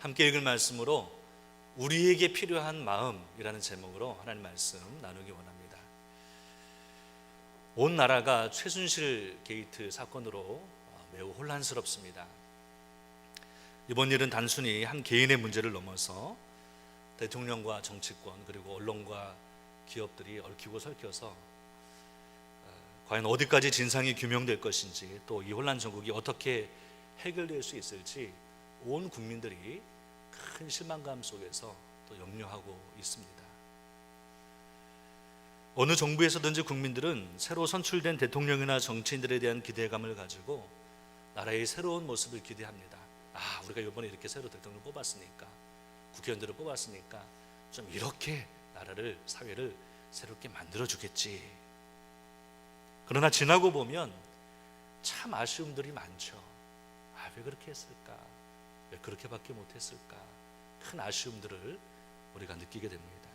함께 읽을 말씀으로 우리에게 필요한 마음이라는 제목으로 하나님 말씀 나누기 원합니다. 온 나라가 최순실 게이트 사건으로 매우 혼란스럽습니다. 이번 일은 단순히 한 개인의 문제를 넘어서 대통령과 정치권 그리고 언론과 기업들이 얽히고 설켜서 과연 어디까지 진상이 규명될 것인지, 또 이 혼란 전국이 어떻게 해결될 수 있을지 온 국민들이 큰 실망감 속에서 또 염려하고 있습니다. 어느 정부에서든지 국민들은 새로 선출된 대통령이나 정치인들에 대한 기대감을 가지고 나라의 새로운 모습을 기대합니다. 우리가 이번에 이렇게 새로 대통령을 뽑았으니까, 국회의원들을 뽑았으니까 좀 이렇게 나라를, 사회를 새롭게 만들어주겠지. 그러나 지나고 보면 참 아쉬움들이 많죠. 왜 그렇게 했을까? 왜 그렇게밖에 못했을까? 큰 아쉬움들을 우리가 느끼게 됩니다.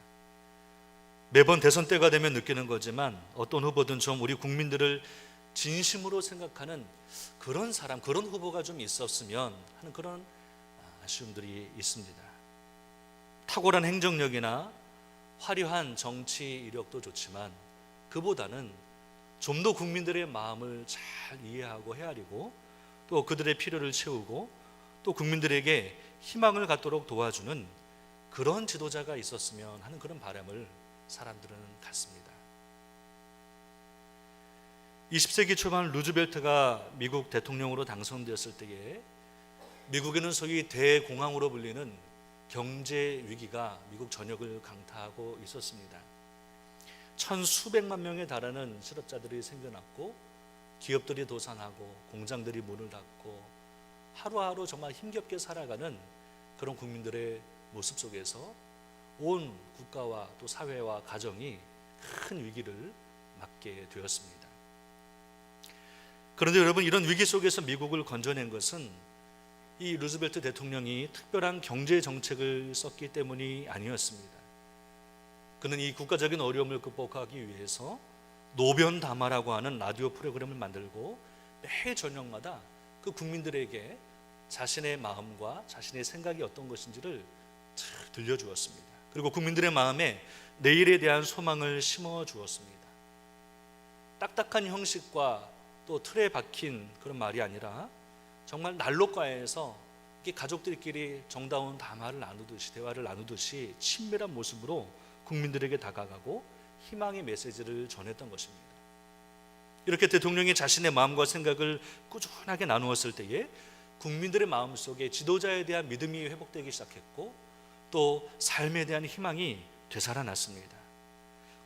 매번 대선 때가 되면 느끼는 거지만 어떤 후보든 좀 우리 국민들을 진심으로 생각하는 그런 사람, 그런 후보가 좀 있었으면 하는 그런 아쉬움들이 있습니다. 탁월한 행정력이나 화려한 정치 이력도 좋지만 그보다는 좀 더 국민들의 마음을 잘 이해하고 헤아리고 또 그들의 필요를 채우고 또 국민들에게 희망을 갖도록 도와주는 그런 지도자가 있었으면 하는 그런 바람을 사람들은 갖습니다. 20세기 초반 루즈벨트가 미국 대통령으로 당선되었을 때에 미국에는 소위 대공황으로 불리는 경제 위기가 미국 전역을 강타하고 있었습니다. 천수백만 명에 달하는 실업자들이 생겨났고 기업들이 도산하고 공장들이 문을 닫고 하루하루 정말 힘겹게 살아가는 그런 국민들의 모습 속에서 온 국가와 또 사회와 가정이 큰 위기를 맞게 되었습니다. 그런데 여러분, 이런 위기 속에서 미국을 건져낸 것은 이 루즈벨트 대통령이 특별한 경제 정책을 썼기 때문이 아니었습니다. 그는 이 국가적인 어려움을 극복하기 위해서 노변담화라고 하는 라디오 프로그램을 만들고 매 저녁마다 그 국민들에게 자신의 마음과 자신의 생각이 어떤 것인지를 잘 들려주었습니다. 그리고 국민들의 마음에 내일에 대한 소망을 심어주었습니다. 딱딱한 형식과 또 틀에 박힌 그런 말이 아니라 정말 난로가에서 가족들끼리 정다운 담화를 나누듯이, 대화를 나누듯이 친밀한 모습으로 국민들에게 다가가고 희망의 메시지를 전했던 것입니다. 이렇게 대통령이 자신의 마음과 생각을 꾸준하게 나누었을 때에 국민들의 마음속에 지도자에 대한 믿음이 회복되기 시작했고 또 삶에 대한 희망이 되살아났습니다.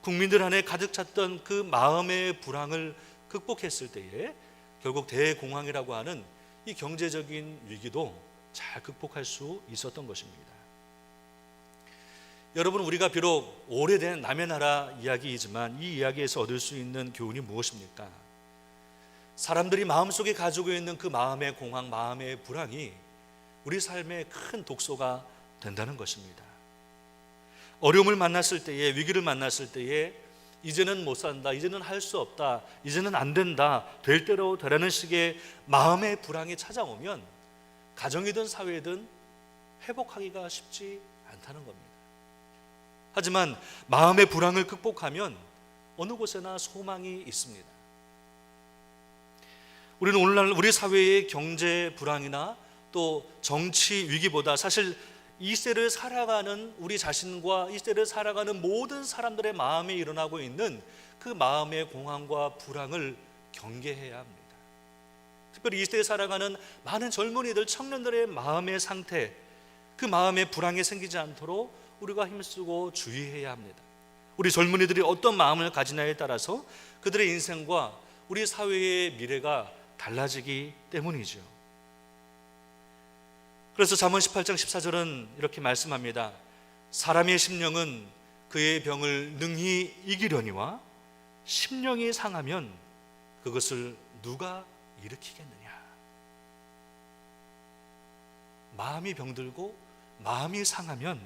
국민들 안에 가득 찼던 그 마음의 불황을 극복했을 때에 결국 대공황이라고 하는 이 경제적인 위기도 잘 극복할 수 있었던 것입니다. 여러분, 우리가 비록 오래된 남의 나라 이야기이지만 이 이야기에서 얻을 수 있는 교훈이 무엇입니까? 사람들이 마음속에 가지고 있는 그 마음의 공황, 마음의 불황이 우리 삶의 큰 독소가 된다는 것입니다. 어려움을 만났을 때에, 위기를 만났을 때에 이제는 못 산다, 이제는 할 수 없다, 이제는 안 된다, 될 대로 되라는 식의 마음의 불황이 찾아오면 가정이든 사회든 회복하기가 쉽지 않다는 겁니다. 하지만 마음의 불황을 극복하면 어느 곳에나 소망이 있습니다. 우리는 오늘날 우리 사회의 경제 불황이나 또 정치 위기보다 사실 이 시대를 살아가는 우리 자신과 이 시대를 살아가는 모든 사람들의 마음에 일어나고 있는 그 마음의 공황과 불황을 경계해야 합니다. 특별히 이 시대에 살아가는 많은 젊은이들, 청년들의 마음의 상태, 그 마음의 불황이 생기지 않도록 우리가 힘쓰고 주의해야 합니다. 우리 젊은이들이 어떤 마음을 가지냐에 따라서 그들의 인생과 우리 사회의 미래가 달라지기 때문이죠. 그래서 잠언 18장 14절은 이렇게 말씀합니다. 사람의 심령은 그의 병을 능히 이기려니와 심령이 상하면 그것을 누가 일으키겠느냐. 마음이 병들고 마음이 상하면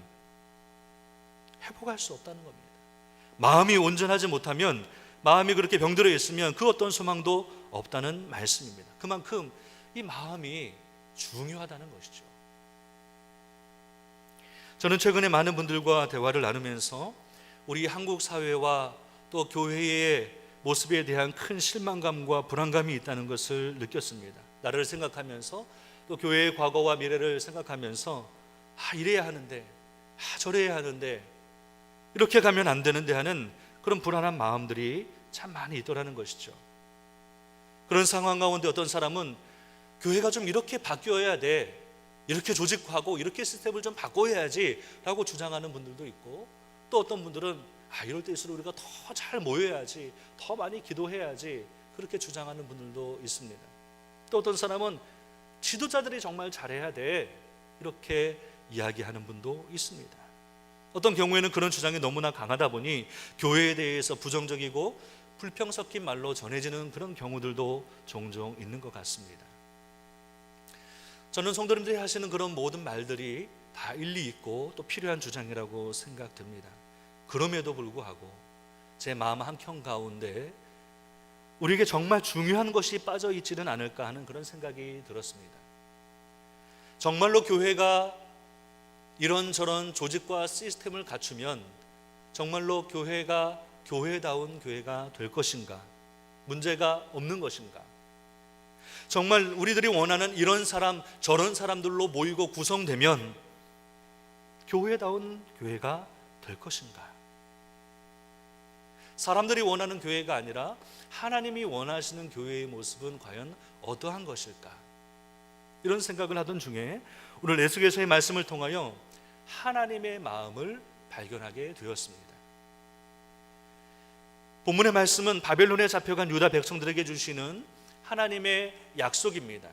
회복할 수 없다는 겁니다. 마음이 온전하지 못하면, 마음이 그렇게 병들어 있으면 그 어떤 소망도 없다는 말씀입니다. 그만큼 이 마음이 중요하다는 것이죠. 저는 최근에 많은 분들과 대화를 나누면서 우리 한국 사회와 또 교회의 모습에 대한 큰 실망감과 불안감이 있다는 것을 느꼈습니다. 나를 생각하면서 또 교회의 과거와 미래를 생각하면서 이래야 하는데, 저래야 하는데, 이렇게 가면 안 되는데 하는 그런 불안한 마음들이 참 많이 있더라는 것이죠. 그런 상황 가운데 어떤 사람은 교회가 좀 이렇게 바뀌어야 돼, 이렇게 조직화하고 이렇게 시스템을 좀 바꿔야지 라고 주장하는 분들도 있고, 또 어떤 분들은 이럴 때일수록 우리가 더 잘 모여야지, 더 많이 기도해야지, 그렇게 주장하는 분들도 있습니다. 또 어떤 사람은 지도자들이 정말 잘해야 돼, 이렇게 이야기하는 분도 있습니다. 어떤 경우에는 그런 주장이 너무나 강하다 보니 교회에 대해서 부정적이고 불평 섞인 말로 전해지는 그런 경우들도 종종 있는 것 같습니다. 저는 성도님들이 하시는 그런 모든 말들이 다 일리 있고 또 필요한 주장이라고 생각됩니다. 그럼에도 불구하고 제 마음 한켠 가운데 우리에게 정말 중요한 것이 빠져 있지는 않을까 하는 그런 생각이 들었습니다. 정말로 교회가 이런저런 조직과 시스템을 갖추면 정말로 교회가 교회다운 교회가 될 것인가? 문제가 없는 것인가? 정말 우리들이 원하는 이런 사람 저런 사람들로 모이고 구성되면 교회다운 교회가 될 것인가? 사람들이 원하는 교회가 아니라 하나님이 원하시는 교회의 모습은 과연 어떠한 것일까? 이런 생각을 하던 중에 오늘 에스겔서의 말씀을 통하여 하나님의 마음을 발견하게 되었습니다. 본문의 말씀은 바벨론에 잡혀간 유다 백성들에게 주시는 하나님의 약속입니다.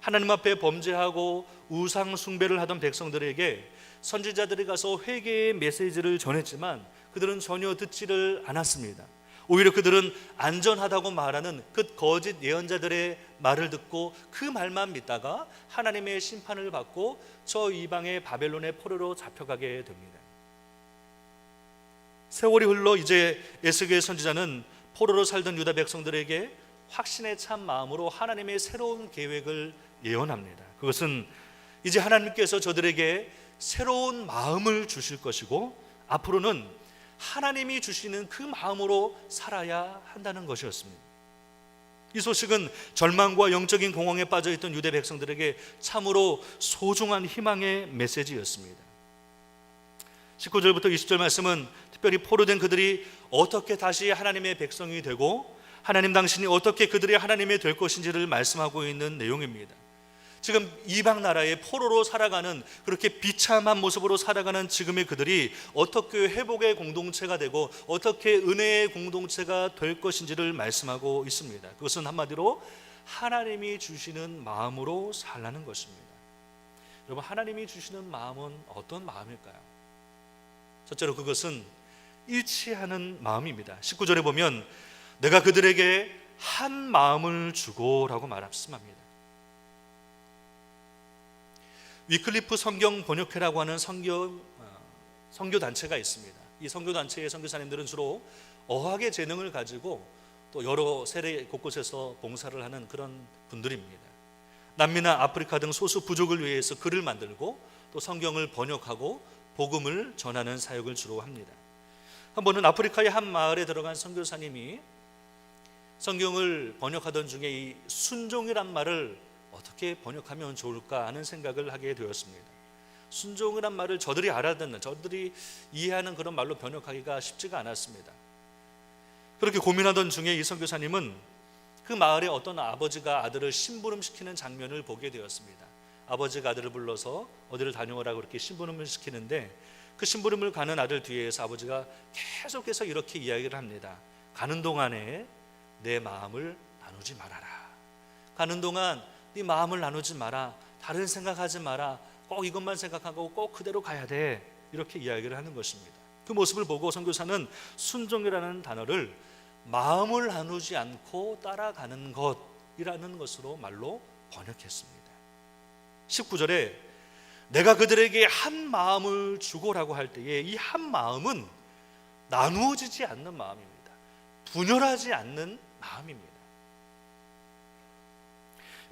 하나님 앞에 범죄하고 우상 숭배를 하던 백성들에게 선지자들이 가서 회개의 메시지를 전했지만 그들은 전혀 듣지를 않았습니다. 오히려 그들은 안전하다고 말하는 그 거짓 예언자들의 말을 듣고 그 말만 믿다가 하나님의 심판을 받고 저 이방의 바벨론의 포로로 잡혀가게 됩니다. 세월이 흘러 이제 에스겔 선지자는 포로로 살던 유다 백성들에게 확신에 찬 마음으로 하나님의 새로운 계획을 예언합니다. 그것은 이제 하나님께서 저들에게 새로운 마음을 주실 것이고 앞으로는 하나님이 주시는 그 마음으로 살아야 한다는 것이었습니다. 이 소식은 절망과 영적인 공황에 빠져있던 유대 백성들에게 참으로 소중한 희망의 메시지였습니다. 19절부터 20절 말씀은 특별히 포로된 그들이 어떻게 다시 하나님의 백성이 되고 하나님 당신이 어떻게 그들의 하나님이 될 것인지를 말씀하고 있는 내용입니다. 지금 이방 나라의 포로로 살아가는 그렇게 비참한 모습으로 살아가는 지금의 그들이 어떻게 회복의 공동체가 되고 어떻게 은혜의 공동체가 될 것인지를 말씀하고 있습니다. 그것은 한마디로 하나님이 주시는 마음으로 살라는 것입니다. 여러분, 하나님이 주시는 마음은 어떤 마음일까요? 첫째로 그것은 일치하는 마음입니다. 19절에 보면 내가 그들에게 한 마음을 주고라고 말씀합니다. 위클리프 성경 번역회라고 하는 선교단체가 있습니다. 이 선교단체의 선교사님들은 주로 어학의 재능을 가지고 또 여러 세계 곳곳에서 봉사를 하는 그런 분들입니다. 남미나 아프리카 등 소수 부족을 위해서 글을 만들고 또 성경을 번역하고 복음을 전하는 사역을 주로 합니다. 한 번은 아프리카의 한 마을에 들어간 선교사님이 성경을 번역하던 중에 이 순종이란 말을 어떻게 번역하면 좋을까 하는 생각을 하게 되었습니다. 순종이란 말을 저들이 알아듣는, 저들이 이해하는 그런 말로 번역하기가 쉽지가 않았습니다. 그렇게 고민하던 중에 이 선교사님은 그 마을에 어떤 아버지가 아들을 심부름시키는 장면을 보게 되었습니다. 아버지가 아들을 불러서 어디를 다녀오라고 그렇게 심부름을 시키는데 그 심부름을 가는 아들 뒤에서 아버지가 계속해서 이렇게 이야기를 합니다. 가는 동안에 내 마음을 나누지 말아라. 가는 동안 네 마음을 나누지 마라. 다른 생각하지 마라. 꼭 이것만 생각하고 꼭 그대로 가야 돼. 이렇게 이야기를 하는 것입니다. 그 모습을 보고 선교사는 순종이라는 단어를 마음을 나누지 않고 따라가는 것이라는 것으로 말로 번역했습니다. 19절에 내가 그들에게 한 마음을 주고라고 할 때에 이 한 마음은 나누어지지 않는 마음입니다. 분열하지 않는 마음입니다.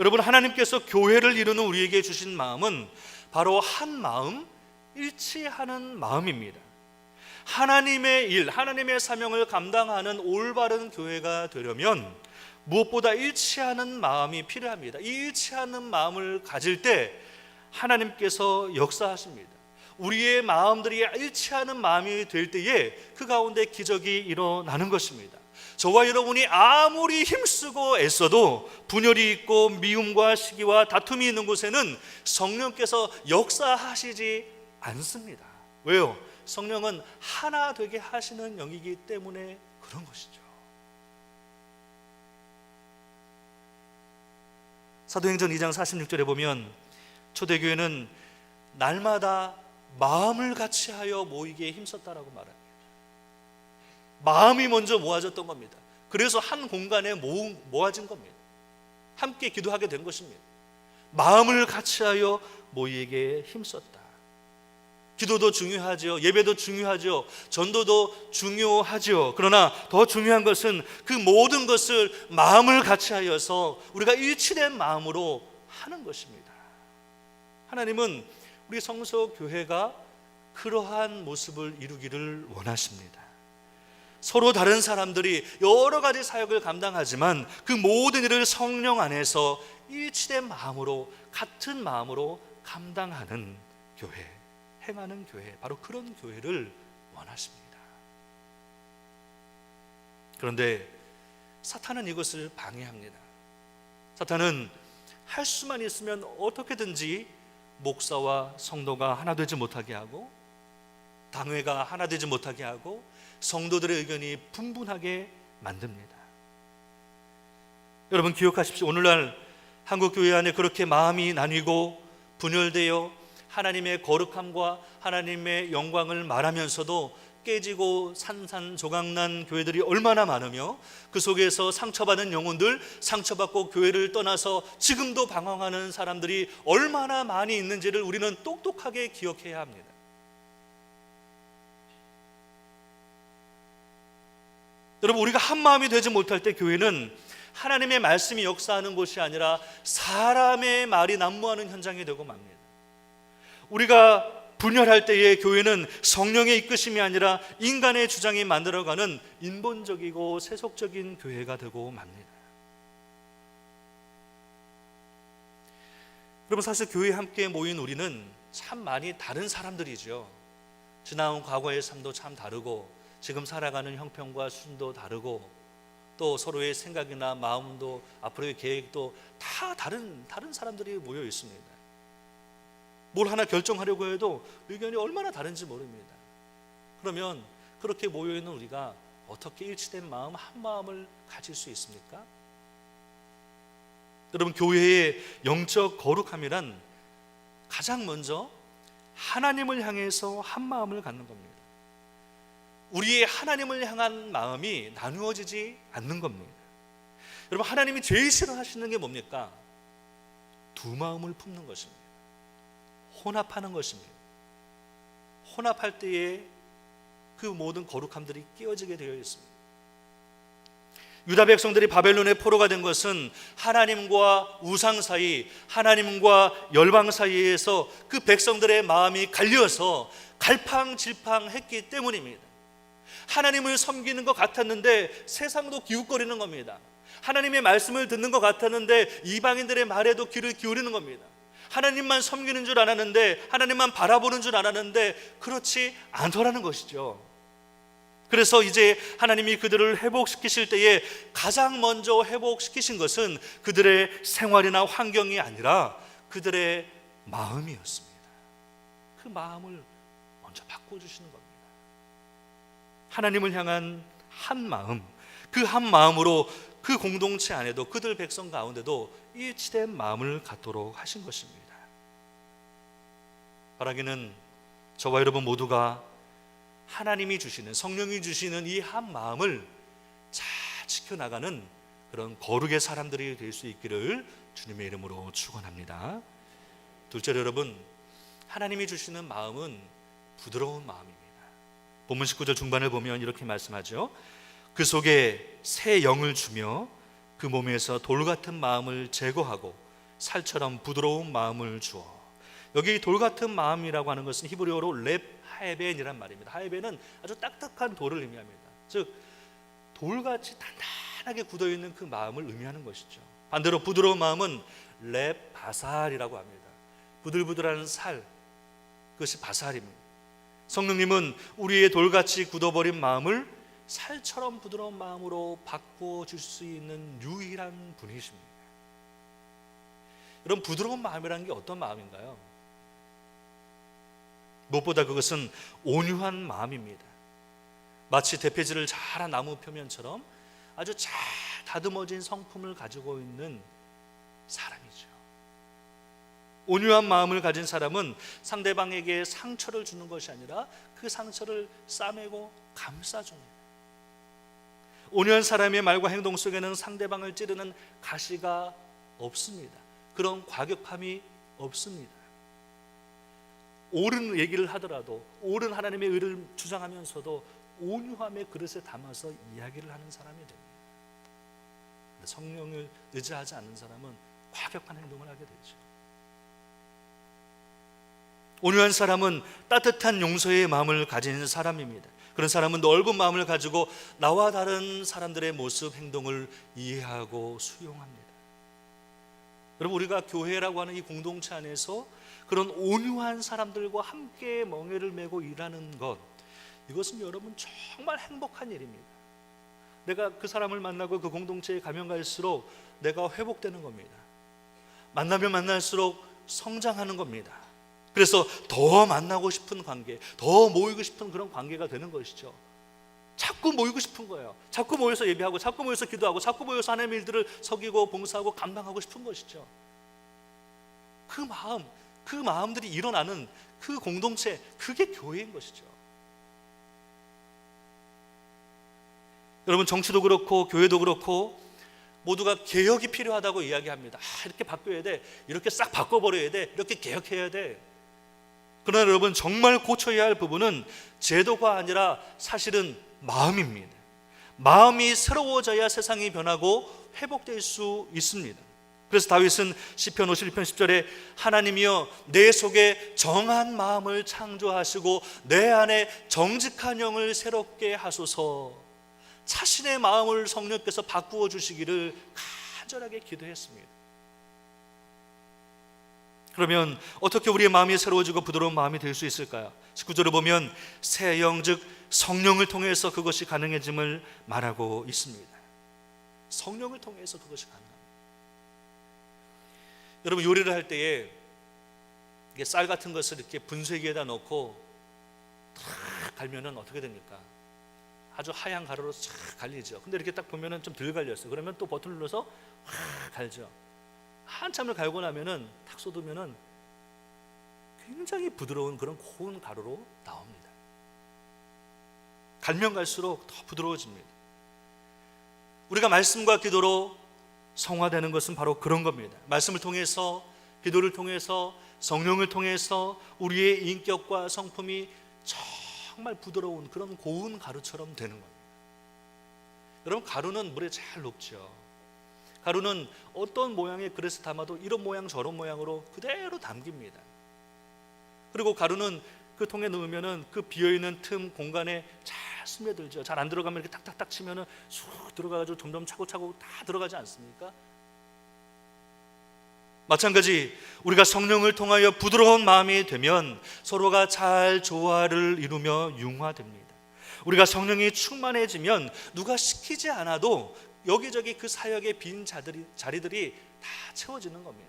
여러분, 하나님께서 교회를 이루는 우리에게 주신 마음은 바로 한 마음, 일치하는 마음입니다. 하나님의 일, 하나님의 사명을 감당하는 올바른 교회가 되려면 무엇보다 일치하는 마음이 필요합니다. 이 일치하는 마음을 가질 때 하나님께서 역사하십니다. 우리의 마음들이 일치하는 마음이 될 때에 그 가운데 기적이 일어나는 것입니다. 저와 여러분이 아무리 힘쓰고 애써도 분열이 있고 미움과 시기와 다툼이 있는 곳에는 성령께서 역사하시지 않습니다. 왜요? 성령은 하나 되게 하시는 영이기 때문에 그런 것이죠. 사도행전 2장 46절에 보면 초대교회는 날마다 마음을 같이하여 모이기에 힘썼다라고 말합니다. 마음이 먼저 모아졌던 겁니다. 그래서 한 공간에 모아진 겁니다. 함께 기도하게 된 것입니다. 마음을 같이하여 모이기에 힘썼다. 기도도 중요하죠. 예배도 중요하죠. 전도도 중요하죠. 그러나 더 중요한 것은 그 모든 것을 마음을 같이하여서 우리가 일치된 마음으로 하는 것입니다. 하나님은 우리 성서교회가 그러한 모습을 이루기를 원하십니다. 서로 다른 사람들이 여러 가지 사역을 감당하지만 그 모든 일을 성령 안에서 일치된 마음으로, 같은 마음으로 감당하는 교회, 행하는 교회, 바로 그런 교회를 원하십니다. 그런데 사탄은 이것을 방해합니다. 사탄은 할 수만 있으면 어떻게든지 목사와 성도가 하나 되지 못하게 하고, 당회가 하나 되지 못하게 하고, 성도들의 의견이 분분하게 만듭니다. 여러분 기억하십시오. 오늘날 한국교회 안에 그렇게 마음이 나뉘고 분열되어 하나님의 거룩함과 하나님의 영광을 말하면서도 깨지고 산산조각난 교회들이 얼마나 많으며, 그 속에서 상처받은 영혼들, 상처받고 교회를 떠나서 지금도 방황하는 사람들이 얼마나 많이 있는지를 우리는 똑똑하게 기억해야 합니다. 여러분, 우리가 한 마음이 되지 못할 때 교회는 하나님의 말씀이 역사하는 곳이 아니라 사람의 말이 난무하는 현장이 되고 맙니다. 우리가 분열할 때의 교회는 성령의 이끄심이 아니라 인간의 주장이 만들어가는 인본적이고 세속적인 교회가 되고 맙니다. 여러분, 사실 교회에 함께 모인 우리는 참 많이 다른 사람들이죠. 지나온 과거의 삶도 참 다르고, 지금 살아가는 형편과 수준도 다르고, 또 서로의 생각이나 마음도 앞으로의 계획도 다 다른 사람들이 모여 있습니다. 뭘 하나 결정하려고 해도 의견이 얼마나 다른지 모릅니다. 그러면 그렇게 모여있는 우리가 어떻게 일치된 마음, 한 마음을 가질 수 있습니까? 여러분, 교회의 영적 거룩함이란 가장 먼저 하나님을 향해서 한 마음을 갖는 겁니다. 우리의 하나님을 향한 마음이 나누어지지 않는 겁니다. 여러분, 하나님이 제일 싫어하시는 게 뭡니까? 두 마음을 품는 것입니다. 혼합하는 것입니다. 혼합할 때에 그 모든 거룩함들이 끼어지게 되어 있습니다. 유다 백성들이 바벨론의 포로가 된 것은 하나님과 우상 사이, 하나님과 열방 사이에서 그 백성들의 마음이 갈려서 갈팡질팡했기 때문입니다. 하나님을 섬기는 것 같았는데 세상도 기웃거리는 겁니다. 하나님의 말씀을 듣는 것 같았는데 이방인들의 말에도 귀를 기울이는 겁니다. 하나님만 섬기는 줄 알았는데, 하나님만 바라보는 줄 알았는데 그렇지 않더라는 것이죠. 그래서 이제 하나님이 그들을 회복시키실 때에 가장 먼저 회복시키신 것은 그들의 생활이나 환경이 아니라 그들의 마음이었습니다. 그 마음을 먼저 바꿔주시는 겁니다. 하나님을 향한 한 마음, 그 한 마음으로 그 공동체 안에도, 그들 백성 가운데도 일치된 마음을 갖도록 하신 것입니다. 바라기는 저와 여러분 모두가 하나님이 주시는, 성령이 주시는 이 한 마음을 잘 지켜나가는 그런 거룩의 사람들이 될 수 있기를 주님의 이름으로 축원합니다. 둘째로 여러분, 하나님이 주시는 마음은 부드러운 마음입니다. 본문 19절 중반을 보면 이렇게 말씀하죠. 그 속에 새 영을 주며 그 몸에서 돌 같은 마음을 제거하고 살처럼 부드러운 마음을 주어 여기 돌 같은 마음이라고 하는 것은 히브리어로 렙 하에벤이란 말입니다. 하에벤은 아주 딱딱한 돌을 의미합니다. 즉 돌같이 단단하게 굳어있는 그 마음을 의미하는 것이죠. 반대로 부드러운 마음은 렙 바살이라고 합니다. 부들부들한 살, 그것이 바살입니다. 성령님은 우리의 돌같이 굳어버린 마음을 살처럼 부드러운 마음으로 바꾸어 줄 수 있는 유일한 분이십니다. 여러분, 부드러운 마음이라는 게 어떤 마음인가요? 무엇보다 그것은 온유한 마음입니다. 마치 대패질을 잘한 나무 표면처럼 아주 잘 다듬어진 성품을 가지고 있는 사람이죠. 온유한 마음을 가진 사람은 상대방에게 상처를 주는 것이 아니라 그 상처를 싸매고 감싸줍니다. 온유한 사람의 말과 행동 속에는 상대방을 찌르는 가시가 없습니다. 그런 과격함이 없습니다. 옳은 얘기를 하더라도, 옳은 하나님의 의를 주장하면서도 온유함의 그릇에 담아서 이야기를 하는 사람이 됩니다. 성령을 의지하지 않는 사람은 과격한 행동을 하게 되죠. 온유한 사람은 따뜻한 용서의 마음을 가진 사람입니다. 그런 사람은 넓은 마음을 가지고 나와 다른 사람들의 모습, 행동을 이해하고 수용합니다. 여러분, 우리가 교회라고 하는 이 공동체 안에서 그런 온유한 사람들과 함께 멍에를 메고 일하는 것, 이것은 여러분 정말 행복한 일입니다. 내가 그 사람을 만나고 그 공동체에 가면 갈수록 내가 회복되는 겁니다. 만나면 만날수록 성장하는 겁니다. 그래서 더 만나고 싶은 관계, 더 모이고 싶은 그런 관계가 되는 것이죠. 자꾸 모이고 싶은 거예요. 자꾸 모여서 예배하고, 자꾸 모여서 기도하고, 자꾸 모여서 하나님의 일들을 섬기고 봉사하고 감당하고 싶은 것이죠. 그 마음들이 일어나는 그 공동체, 그게 교회인 것이죠. 여러분, 정치도 그렇고 교회도 그렇고 모두가 개혁이 필요하다고 이야기합니다. 이렇게 바뀌어야 돼, 이렇게 싹 바꿔버려야 돼, 이렇게 개혁해야 돼. 그러나 여러분, 정말 고쳐야 할 부분은 제도가 아니라 사실은 마음입니다. 마음이 새로워져야 세상이 변하고 회복될 수 있습니다. 그래서 다윗은 시편 51편 10절에 하나님이여 내 속에 정한 마음을 창조하시고 내 안에 정직한 영을 새롭게 하소서, 자신의 마음을 성령께서 바꾸어 주시기를 간절하게 기도했습니다. 그러면 어떻게 우리의 마음이 새로워지고 부드러운 마음이 될 수 있을까요? 19절을 보면 새 영, 즉 성령을 통해서 그것이 가능해짐을 말하고 있습니다. 성령을 통해서 그것이 가능합니다. 여러분, 요리를 할 때에 쌀 같은 것을 이렇게 분쇄기에다 넣고 탁 갈면은 어떻게 됩니까? 아주 하얀 가루로 쫙 갈리죠. 근데 이렇게 딱 보면은 좀 덜 갈렸어요. 그러면 또 버튼을 눌러서 확 갈죠. 한참을 갈고 나면은 탁 쏟으면은 굉장히 부드러운 그런 고운 가루로 나옵니다. 갈면 갈수록 더 부드러워집니다. 우리가 말씀과 기도로 성화되는 것은 바로 그런 겁니다. 말씀을 통해서, 기도를 통해서, 성령을 통해서 우리의 인격과 성품이 정말 부드러운 그런 고운 가루처럼 되는 겁니다. 여러분, 가루는 물에 잘 녹죠. 가루는 어떤 모양의 그릇에 담아도 이런 모양 저런 모양으로 그대로 담깁니다. 그리고 가루는 그 통에 넣으면은 그 비어있는 틈 공간에 잘 스며들죠. 잘 안 들어가면 이렇게 탁탁탁 치면은 쑥 들어가가지고 점점 차곡차곡 다 들어가지 않습니까? 마찬가지 우리가 성령을 통하여 부드러운 마음이 되면 서로가 잘 조화를 이루며 융화됩니다. 우리가 성령이 충만해지면 누가 시키지 않아도 여기저기 그 사역의 빈 자리들이 다 채워지는 겁니다.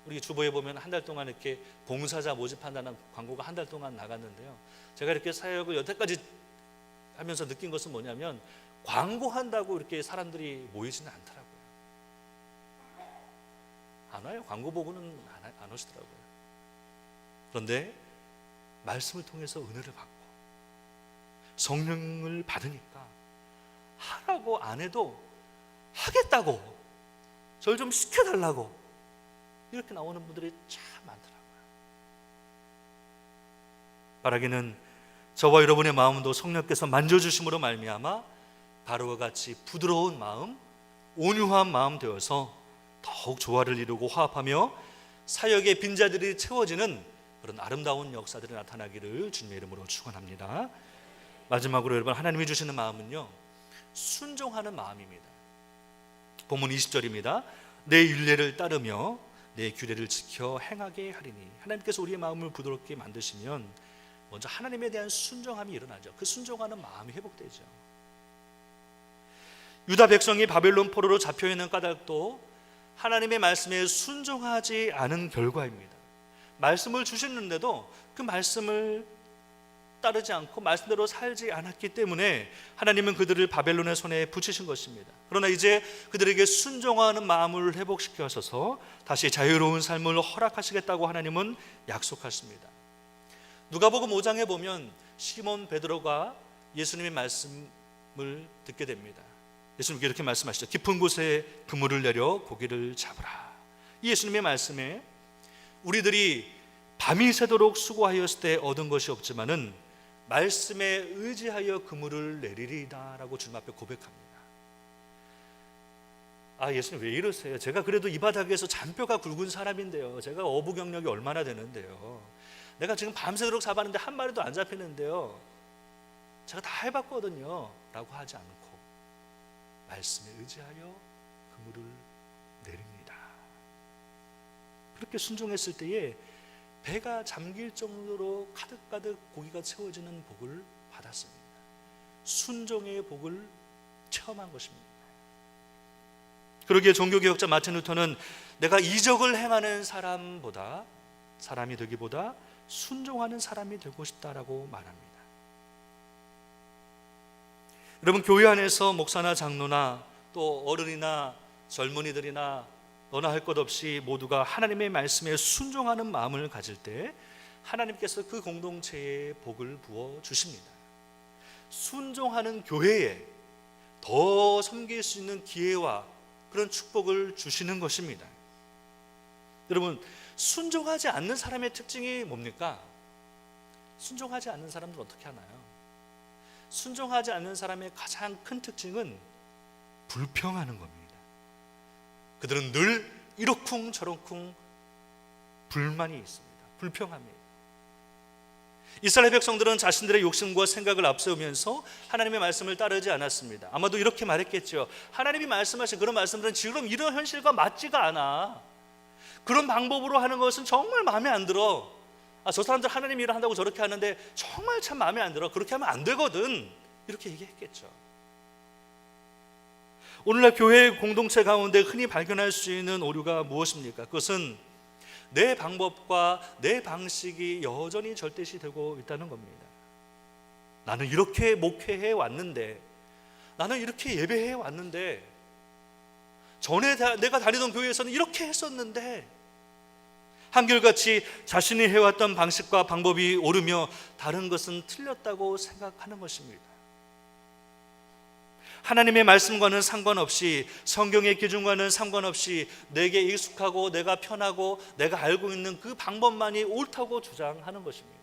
우리 주보에 보면 한 달 동안 이렇게 봉사자 모집한다는 광고가 한 달 동안 나갔는데요. 제가 이렇게 사역을 여태까지 하면서 느낀 것은 뭐냐면 광고한다고 이렇게 사람들이 모이지는 않더라고요. 안 와요. 광고 보고는 안 오시더라고요. 그런데 말씀을 통해서 은혜를 받고 성령을 받으니까 하라고 안 해도 하겠다고, 저를 좀 시켜달라고 이렇게 나오는 분들이 참 많더라고요. 바라기는 저와 여러분의 마음도 성령께서 만져주심으로 말미암아 가루와 같이 부드러운 마음, 온유한 마음 되어서 더욱 조화를 이루고 화합하며 사역의 빈자들이 채워지는 그런 아름다운 역사들이 나타나기를 주님의 이름으로 축원합니다. 마지막으로 여러분, 하나님이 주시는 마음은요, 순종하는 마음입니다. 본문 20절입니다. 내 율례를 따르며 내 규례를 지켜 행하게 하리니. 하나님께서 우리의 마음을 부드럽게 만드시면 먼저 하나님에 대한 순종함이 일어나죠. 그 순종하는 마음이 회복되죠. 유다 백성이 바벨론 포로로 잡혀있는 까닭도 하나님의 말씀에 순종하지 않은 결과입니다. 말씀을 주셨는데도 그 말씀을 따르지 않고 말씀대로 살지 않았기 때문에 하나님은 그들을 바벨론의 손에 붙이신 것입니다. 그러나 이제 그들에게 순종하는 마음을 회복시켜서 다시 자유로운 삶을 허락하시겠다고 하나님은 약속하십니다. 누가복음 5장에 보면 시몬 베드로가 예수님의 말씀을 듣게 됩니다. 예수님께 이렇게 말씀하시죠. 깊은 곳에 그물을 내려 고기를 잡으라. 이 예수님의 말씀에 우리들이 밤이 새도록 수고하였을 때 얻은 것이 없지만은 말씀에 의지하여 그물을 내리리이다 라고 주님 앞에 고백합니다. 아, 예수님 왜 이러세요? 제가 그래도 이 바닥에서 잔뼈가 굵은 사람인데요, 제가 어부 경력이 얼마나 되는데요, 내가 지금 밤새도록 잡았는데 한 마리도 안 잡히는데요, 제가 다 해봤거든요 라고 하지 않고 말씀에 의지하여 그물을 내립니다. 그렇게 순종했을 때에 배가 잠길 정도로 가득가득 고기가 채워지는 복을 받았습니다. 순종의 복을 체험한 것입니다. 그러기에 종교개혁자 마틴 루터는 내가 이적을 행하는 사람이 되기보다 순종하는 사람이 되고 싶다라고 말합니다. 여러분, 교회 안에서 목사나 장로나 또 어른이나 젊은이들이나 너나 할 것 없이 모두가 하나님의 말씀에 순종하는 마음을 가질 때 하나님께서 그 공동체에 복을 부어 주십니다. 순종하는 교회에 더 섬길 수 있는 기회와 그런 축복을 주시는 것입니다. 여러분, 순종하지 않는 사람의 특징이 뭡니까? 순종하지 않는 사람들은 어떻게 하나요? 순종하지 않는 사람의 가장 큰 특징은 불평하는 겁니다. 그들은 늘 이러쿵 저러쿵 불만이 있습니다. 불평합니다. 이스라엘 백성들은 자신들의 욕심과 생각을 앞세우면서 하나님의 말씀을 따르지 않았습니다. 아마도 이렇게 말했겠죠. 하나님이 말씀하신 그런 말씀들은 지금 이런 현실과 맞지가 않아. 그런 방법으로 하는 것은 정말 마음에 안 들어. 저 사람들 하나님 일을 한다고 저렇게 하는데 정말 참 마음에 안 들어. 그렇게 하면 안 되거든. 이렇게 얘기했겠죠. 오늘날 교회 공동체 가운데 흔히 발견할 수 있는 오류가 무엇입니까? 그것은 내 방법과 내 방식이 여전히 절대시 되고 있다는 겁니다. 나는 이렇게 목회해 왔는데, 나는 이렇게 예배해 왔는데, 전에 내가 다니던 교회에서는 이렇게 했었는데, 한결같이 자신이 해왔던 방식과 방법이 옳으며 다른 것은 틀렸다고 생각하는 것입니다. 하나님의 말씀과는 상관없이, 성경의 기준과는 상관없이 내게 익숙하고 내가 편하고 내가 알고 있는 그 방법만이 옳다고 주장하는 것입니다.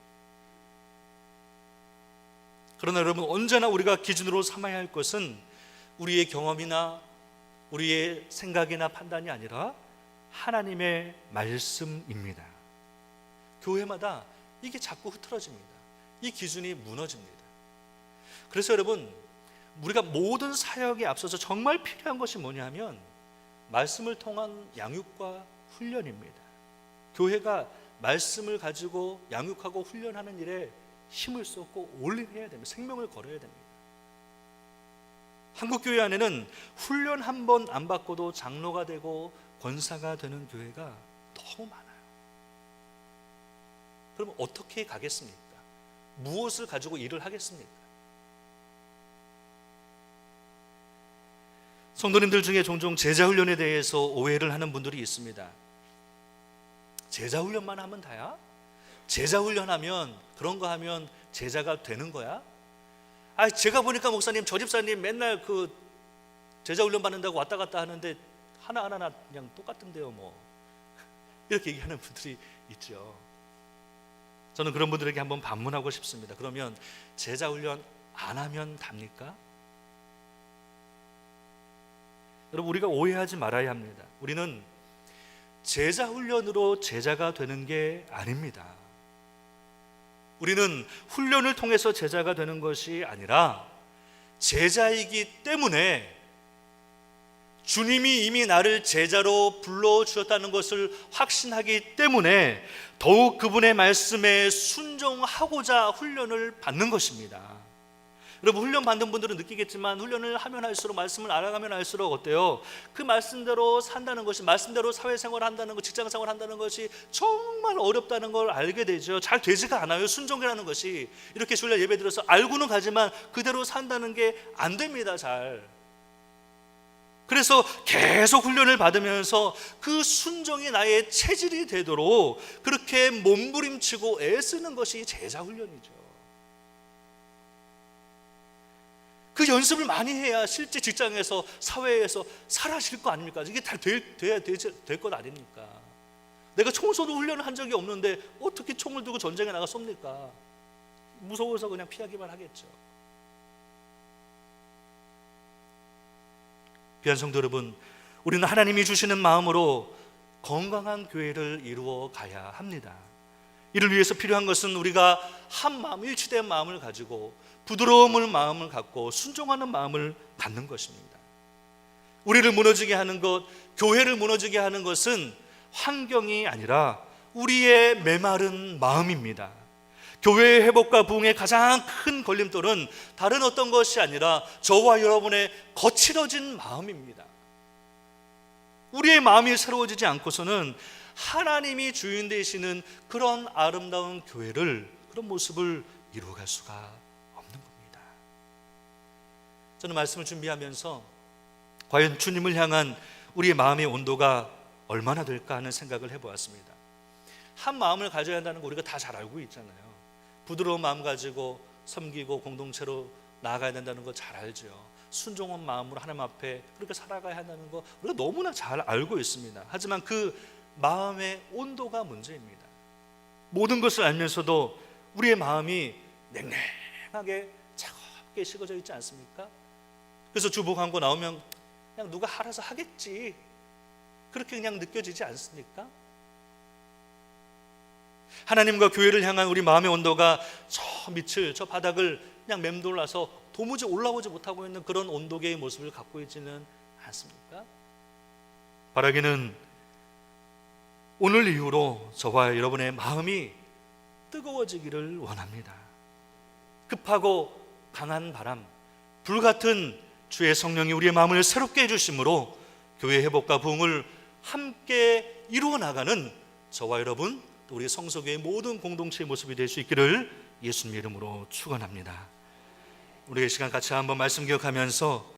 그러나 여러분, 언제나 우리가 기준으로 삼아야 할 것은 우리의 경험이나 우리의 생각이나 판단이 아니라 하나님의 말씀입니다. 교회마다 이게 자꾸 흐트러집니다. 이 기준이 무너집니다. 그래서 여러분, 우리가 모든 사역에 앞서서 정말 필요한 것이 뭐냐면 말씀을 통한 양육과 훈련입니다. 교회가 말씀을 가지고 양육하고 훈련하는 일에 힘을 쏟고 올인해야 됩니다. 생명을 걸어야 됩니다. 한국교회 안에는 훈련 한 번 안 받고도 장로가 되고 권사가 되는 교회가 너무 많아요. 그럼 어떻게 가겠습니까? 무엇을 가지고 일을 하겠습니까? 성도님들 중에 종종 제자훈련에 대해서 오해를 하는 분들이 있습니다. 제자훈련만 하면 다야? 제자훈련하면, 그런 거 하면 제자가 되는 거야? 제가 보니까 목사님, 저 집사님 맨날 그 제자훈련 받는다고 왔다 갔다 하는데 하나하나 그냥 똑같은데요 뭐, 이렇게 얘기하는 분들이 있죠. 저는 그런 분들에게 한번 반문하고 싶습니다. 그러면 제자훈련 안 하면 답니까? 여러분, 우리가 오해하지 말아야 합니다. 우리는 제자 훈련으로 제자가 되는 게 아닙니다. 우리는 훈련을 통해서 제자가 되는 것이 아니라 제자이기 때문에 주님이 이미 나를 제자로 불러주셨다는 것을 확신하기 때문에 더욱 그분의 말씀에 순종하고자 훈련을 받는 것입니다. 여러분, 훈련 받는 분들은 느끼겠지만 훈련을 하면 할수록, 말씀을 알아가면 할수록 어때요? 그 말씀대로 산다는 것이, 말씀대로 사회생활을 한다는 것, 직장생활을 한다는 것이 정말 어렵다는 걸 알게 되죠. 잘 되지가 않아요. 순종이라는 것이. 이렇게 주일날 예배 드려서 알고는 가지만 그대로 산다는 게 안 됩니다. 잘. 그래서 계속 훈련을 받으면서 그 순종이 나의 체질이 되도록 그렇게 몸부림치고 애쓰는 것이 제자 훈련이죠. 그 연습을 많이 해야 실제 직장에서, 사회에서 살아실 거 아닙니까? 이게 다 될 것 아닙니까? 내가 총 쏘도 훈련을 한 적이 없는데 어떻게 총을 들고 전쟁에 나가 쏩니까? 무서워서 그냥 피하기만 하겠죠. 귀한 성도 여러분, 우리는 하나님이 주시는 마음으로 건강한 교회를 이루어 가야 합니다. 이를 위해서 필요한 것은 우리가 한 마음, 일치된 마음을 가지고 부드러움을 마음을 갖고 순종하는 마음을 갖는 것입니다. 우리를 무너지게 하는 것, 교회를 무너지게 하는 것은 환경이 아니라 우리의 메마른 마음입니다. 교회의 회복과 부흥의 가장 큰 걸림돌은 다른 어떤 것이 아니라 저와 여러분의 거칠어진 마음입니다. 우리의 마음이 새로워지지 않고서는 하나님이 주인 되시는 그런 아름다운 교회를, 그런 모습을 이루어갈 수가 없는 겁니다. 저는 말씀을 준비하면서 과연 주님을 향한 우리의 마음의 온도가 얼마나 될까 하는 생각을 해보았습니다. 한 마음을 가져야 한다는 거 우리가 다 잘 알고 있잖아요. 부드러운 마음 가지고 섬기고 공동체로 나아가야 된다는 거 잘 알죠. 순종한 마음으로 하나님 앞에 그렇게 살아가야 한다는 거 우리가 너무나 잘 알고 있습니다. 하지만 그 마음의 온도가 문제입니다. 모든 것을 알면서도 우리의 마음이 냉랭하게 차갑게 식어져 있지 않습니까? 그래서 주보 광고 나오면 그냥 누가 알아서 하겠지, 그렇게 그냥 느껴지지 않습니까? 하나님과 교회를 향한 우리 마음의 온도가 저 밑을, 저 바닥을 그냥 맴돌아서 도무지 올라오지 못하고 있는 그런 온도계의 모습을 갖고 있지는 않습니까? 바라기는 오늘 이후로 저와 여러분의 마음이 뜨거워지기를 원합니다. 급하고 강한 바람, 불같은 주의 성령이 우리의 마음을 새롭게 해주심으로 교회 회복과 부흥을 함께 이루어 나가는 저와 여러분, 또 우리 성서교의 모든 공동체의 모습이 될 수 있기를 예수님 이름으로 축원합니다. 우리의 시간 같이 한번 말씀 기억하면서